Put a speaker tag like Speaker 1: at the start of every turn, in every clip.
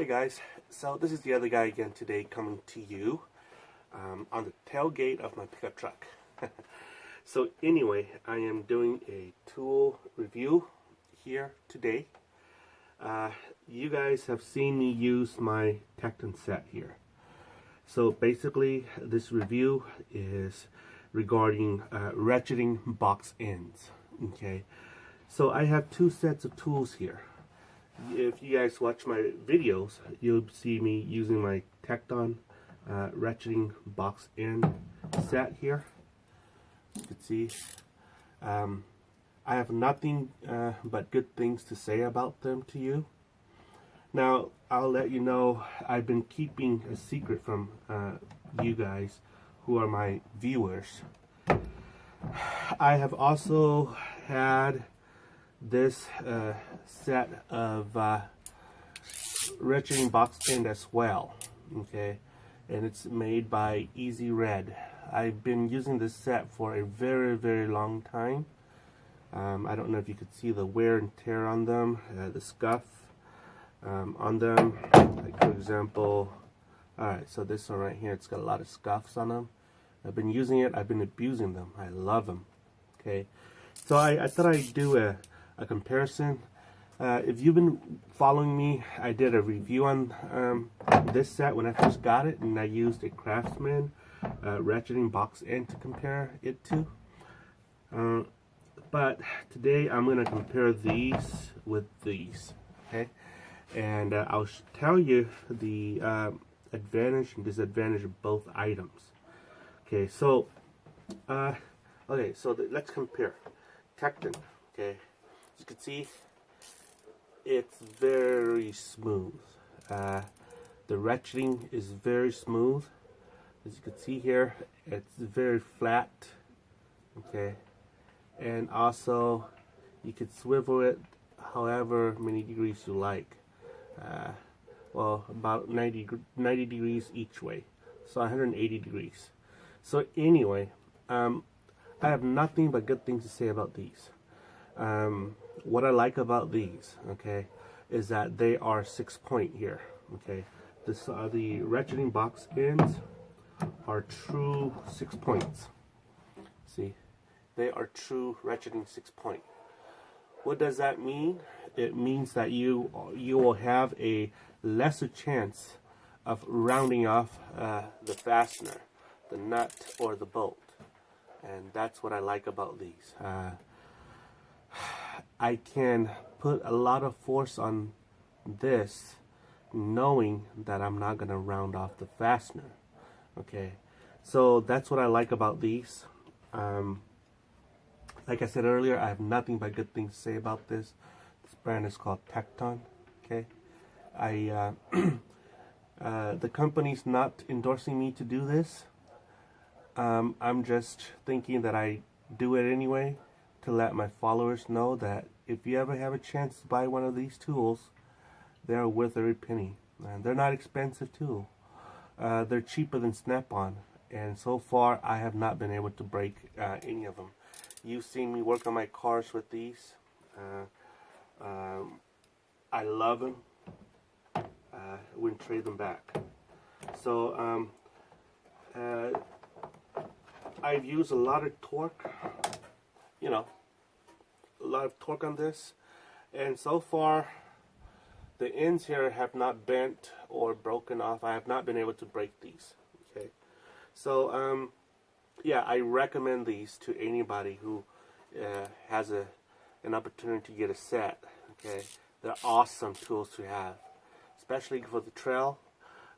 Speaker 1: Hey guys, so this is the other guy again today, coming to you on the tailgate of my pickup truck. So anyway, I am doing a tool review here today. You guys have seen me use my Tekton set here. So basically this review is regarding ratcheting box ends. Okay, so I have two sets of tools here. If you guys watch my videos, you'll see me using my Tekton ratcheting box end set here. As you can see, I have nothing but good things to say about them to you. Now, I'll let you know, I've been keeping a secret from you guys who are my viewers. I have also had this set of ratcheting box end as well, okay, and it's made by Easy Red. I've been using this set for a very long time. I don't know if you could see the wear and tear on them, the scuff on them. Like for example, alright, so this one right here, it's got a lot of scuffs on them. I've been using it, I've been abusing them, I love them. Okay, so I thought I'd do a comparison. If you've been following me, I did a review on this set when I first got it, and I used a Craftsman ratcheting box end to compare it to. But today I'm going to compare these with these, okay? And I'll tell you the advantage and disadvantage of both items. Okay, so let's compare Tekton. Okay. As you can see, it's very smooth. The ratcheting is very smooth. As you can see here, it's very flat. Okay, and also you could swivel it however many degrees you like. Well, about 90 degrees each way, so 180 degrees. So anyway, I have nothing but good things to say about these. What I like about these, okay, is that they are 6-point here. Okay, the ratcheting box ends are true 6 points. See, they are true ratcheting 6-point. What does that mean? It means that you will have a lesser chance of rounding off the fastener, the nut, or the bolt, and that's what I like about these. I can put a lot of force on this knowing that I'm not going to round off the fastener. Okay, so that's what I like about these. Like I said earlier, I have nothing but good things to say about this. This brand is called Tekton. Okay, the company's not endorsing me to do this. I'm just thinking that I do it anyway to let my followers know that if you ever have a chance to buy one of these tools, they're worth every penny. And they're not expensive too. They're cheaper than Snap-on, and so far I have not been able to break any of them. You've seen me work on my cars with these. I love them. Wouldn't trade them back. So I've used a lot of torque, you know, a lot of torque on this, and so far the ends here have not bent or broken off. I have not been able to break these. Okay, so yeah, I recommend these to anybody who has an opportunity to get a set. Okay, they're awesome tools to have, especially for the trail.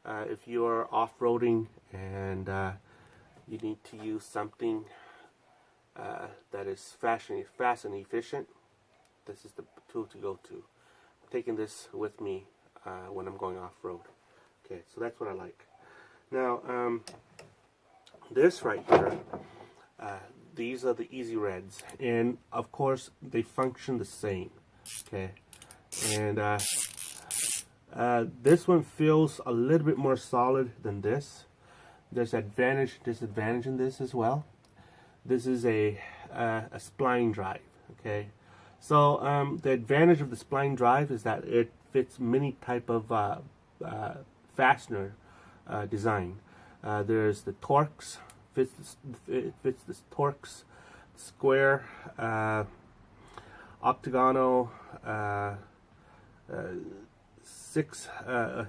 Speaker 1: If you are off-roading and you need to use something that is fast and efficient, this is the tool to go to. I'm taking this with me when I'm going off-road. Okay, so that's what I like. Now, this right here, these are the Easy Reds, and of course they function the same. Okay, and this one feels a little bit more solid than this. There's advantage, disadvantage in this as well. This is a spline drive. Okay, so the advantage of the spline drive is that it fits many type of fastener design. There's the Torx, it fits the Torx, square, octagonal, 6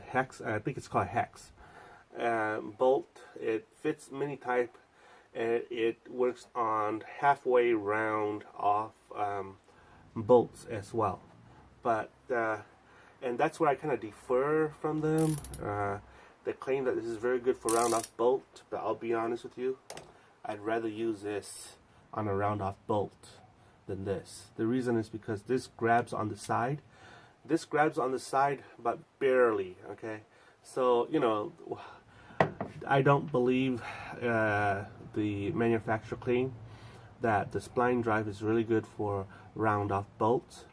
Speaker 1: hex, I think it's called hex, bolt. It fits many type, and it works on halfway round off bolts as well. But and that's where I kind of defer from them. They claim that this is very good for round off bolt, but I'll be honest with you, I'd rather use this on a round off bolt than this. The reason is because this grabs on the side. This grabs on the side, but barely, okay? So, you know, I don't believe the manufacturer claim that the spline drive is really good for round off bolts.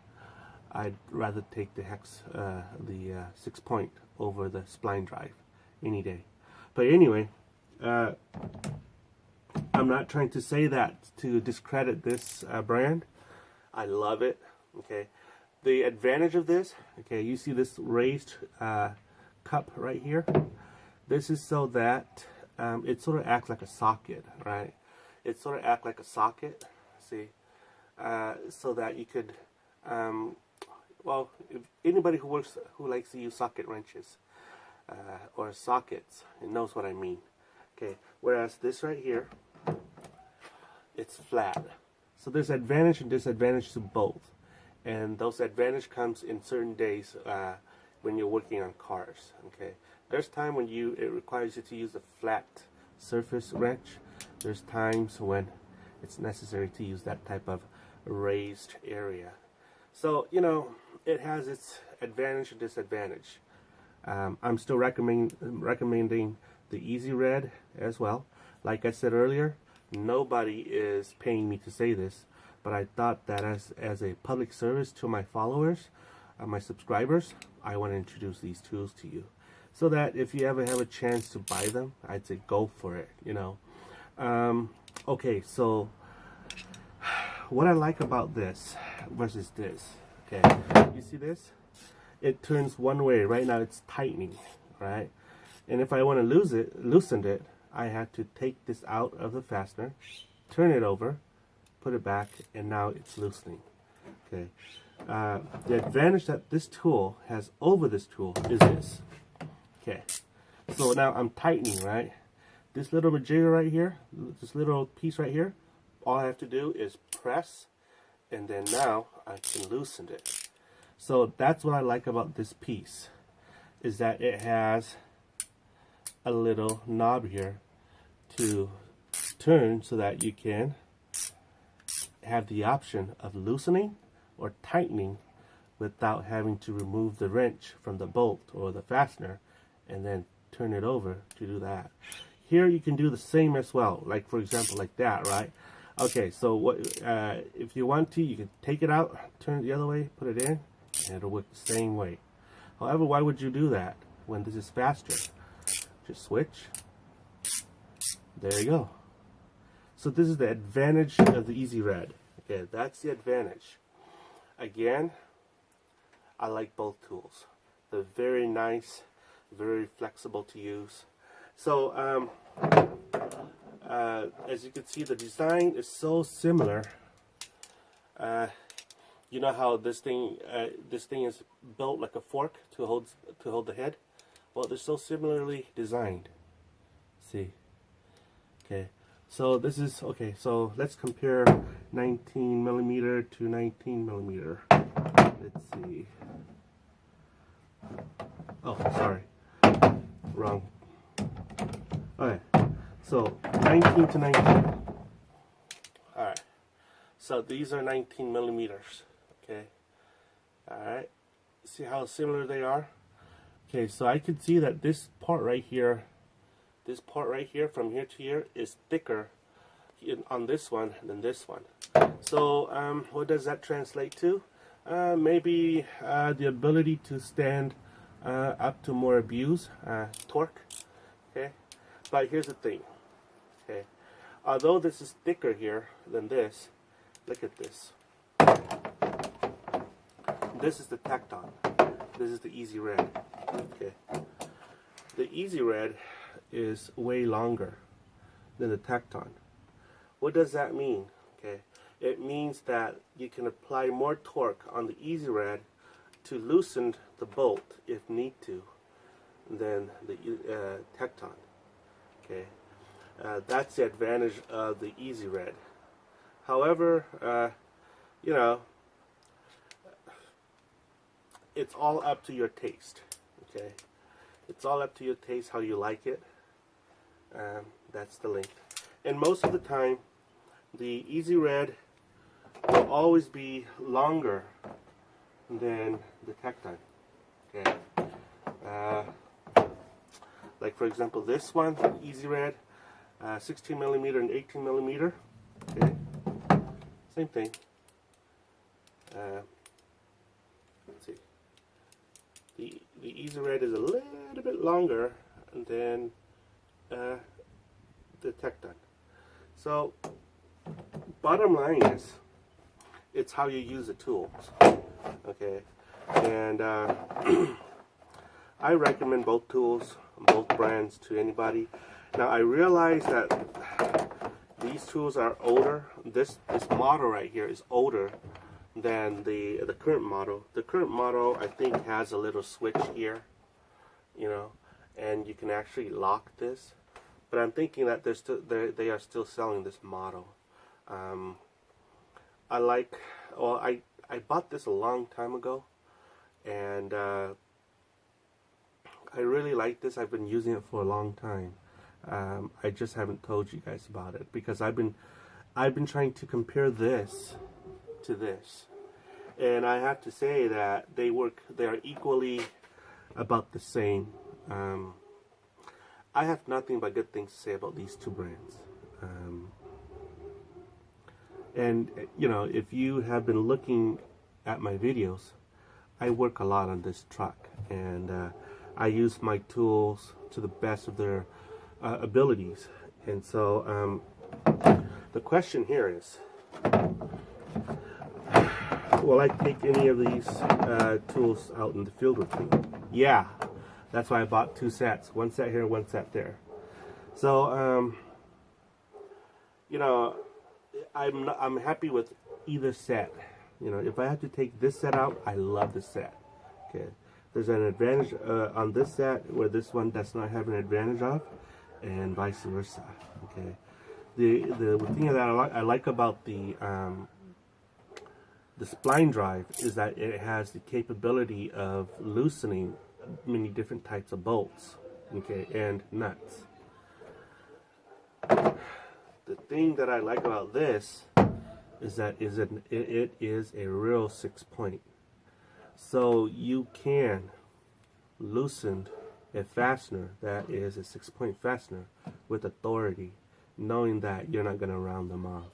Speaker 1: I'd rather take the hex, the 6-point over the spline drive any day. But anyway, I'm not trying to say that to discredit this brand. I love it. Okay, the advantage of this, okay, you see this raised cup right here. This is so that it sort of acts like a socket, right? It sort of acts like a socket. See, so that you could, well, if anybody who likes to use socket wrenches or sockets, it knows what I mean. Okay, whereas this right here, it's flat. So there's advantage and disadvantage to both, and those advantage comes in certain days when you're working on cars. Okay, there's time when it requires you to use a flat surface wrench. There's times when it's necessary to use that type of raised area. So, you know, it has its advantage and disadvantage. I'm still recommending the Easy Red as well. Like I said earlier, nobody is paying me to say this, but I thought that as a public service to my followers, my subscribers, I want to introduce these tools to you, so that if you ever have a chance to buy them, I'd say go for it, you know. Okay, so what I like about this versus this, okay, you see this? It turns one way. Right now it's tightening, right? And if I want to loosen it, I have to take this out of the fastener, turn it over, put it back, and now it's loosening. Okay. The advantage that this tool has over this tool is this. Okay. So now I'm tightening, right? This little majigger right here, this little piece right here, all I have to do is press, and then now I can loosen it. So that's what I like about this piece, is that it has a little knob here to turn so that you can have the option of loosening or tightening without having to remove the wrench from the bolt or the fastener and then turn it over to do that. Here you can do the same as well, like for example like that, right? Okay, so what if you want to, you can take it out, turn it the other way, put it in, and it'll work the same way. However, why would you do that when this is faster? Just switch. There you go. So this is the advantage of the Easy Red. Okay, that's the advantage. Again, I like both tools. They're very nice, very flexible to use. So as you can see, the design is so similar. You know how this thing is built like a fork to hold the head? Well, they're so similarly designed. See? Okay. So this is okay. So let's compare 19mm to 19mm. Let's see. Oh, sorry. Wrong. Okay. So 19 to 19. All right. So these are 19mm. Okay. All right. See how similar they are? Okay, so I can see that this part right here from here to here is thicker on this one than this one. So what does that translate to? Maybe the ability to stand up to more abuse, torque. Okay, but here's the thing. Okay, although this is thicker here than this, look at this. This is the Tekton. This is the Easy Red. Okay. Easy Red is way longer than the Tekton. What does that mean? Okay, it means that you can apply more torque on the Easy Red to loosen the bolt if need to than the Tekton. Okay, that's the advantage of the Easy Red. However, you know, it's all up to your taste. Okay, it's all up to your taste how you like it. That's the length. And most of the time, the Easy Red will always be longer than the Tekton. Okay. Like for example, this one, Easy Red, 16 millimeter and 18 millimeter. Okay. Same thing. Let's see. The Easy Red is a little bit longer than the Tekton. So, bottom line is, it's how you use the tools. Okay, and I recommend both tools, both brands to anybody. Now I realize that these tools are older. This model right here is older than the current model. The current model, I think, has a little switch here, you know, and you can actually lock this. But I'm thinking that they are still selling this model. I bought this a long time ago, and I really like this. I've been using it for a long time. I just haven't told you guys about it because I've been trying to compare this to this, and I have to say that they are equally about the same. I have nothing but good things to say about these two brands. And you know, if you have been looking at my videos, I work a lot on this truck, and I use my tools to the best of their abilities. And so the question here is, will I take any of these tools out in the field with me? Yeah, that's why I bought two sets, one set here, one set there. So you know, I'm happy with either set. You know, if I have to take this set out, I love this set. Okay, there's an advantage on this set where this one does not have an advantage of, and vice versa. Okay, the thing that I like about the spline drive is that it has the capability of loosening many different types of bolts, okay, and nuts. The thing that I like about this is that it is a real 6-point. So you can loosen a fastener that is a 6-point fastener with authority, knowing that you're not going to round them off.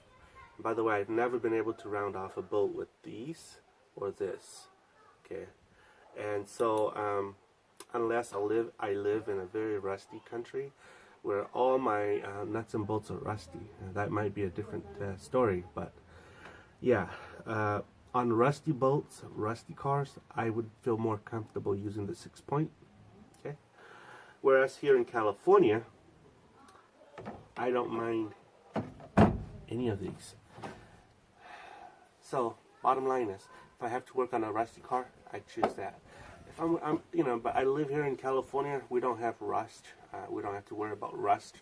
Speaker 1: By the way, I've never been able to round off a bolt with these or this. Okay, and so unless I live in a very rusty country where all my nuts and bolts are rusty, that might be a different story. But yeah, on rusty bolts, rusty cars, I would feel more comfortable using the 6-point. Okay, whereas here in California, I don't mind any of these. So bottom line is, if I have to work on a rusty car, I choose that. If I'm you know, but I live here in California. We don't have rust. We don't have to worry about rust,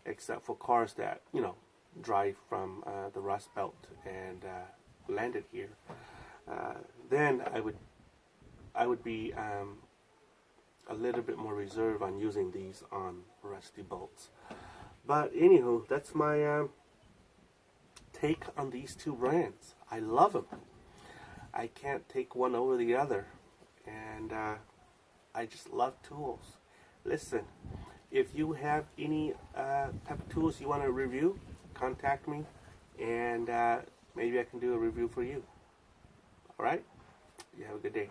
Speaker 1: except for cars that, you know, drive from the Rust Belt and landed here. Then I would be a little bit more reserved on using these on rusty bolts. But anywho, that's my take on these two brands. I love them. I can't take one over the other, and I just love tools. Listen, if you have any type of tools you want to review, contact me, and maybe I can do a review for you. Alright? You have a good day.